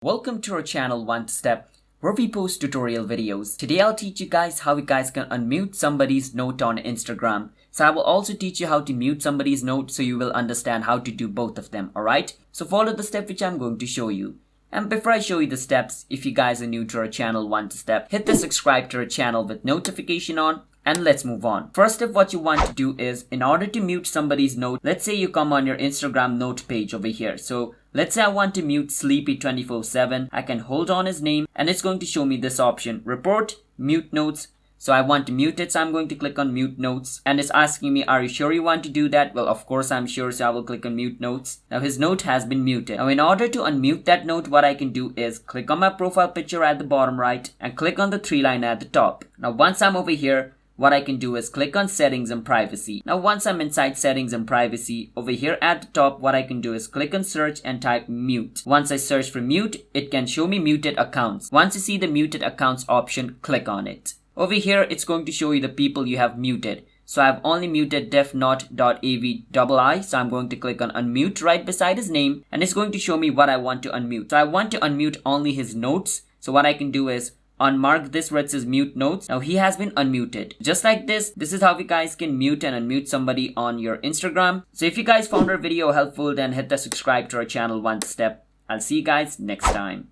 Welcome to our channel One Step, where we post tutorial videos. Today I'll teach you guys how you guys can unmute somebody's note on Instagram. So I will also teach you how to mute somebody's note so you will understand how to do both of them, alright? So follow the step which I'm going to show you. And before I show you the steps, if you guys are new to our channel One Step, hit the subscribe to our channel with notification on. And let's move on. First step, what you want to do is, in order to mute somebody's note, let's say you come on your Instagram note page over here. So let's say I want to mute Sleepy247. I can hold on his name and it's going to show me this option, report, mute notes. So I want to mute it, so I'm going to click on mute notes. And it's asking me, are you sure you want to do that? Well, of course I'm sure, so I will click on mute notes. Now his note has been muted. Now in order to unmute that note, what I can do is click on my profile picture at the bottom right and click on the 3-line at the top. Now once I'm over here, what I can do is click on settings and privacy. Now once I'm inside settings and privacy, over here at the top, what I can do is click on search and type mute. Once I search for mute, it can show me muted accounts. Once you see the muted accounts option, click on it. Over here, it's going to show you the people you have muted. So I've only muted defnot.avi, so I'm going to click on unmute right beside his name, and it's going to show me what I want to unmute. So I want to unmute only his notes. So what I can do is unmark this where it says mute notes. Now he has been unmuted. Just like this is how you guys can mute and unmute somebody on your Instagram. So if you guys found our video helpful, then hit the subscribe to our channel One Step. I'll see you guys next time.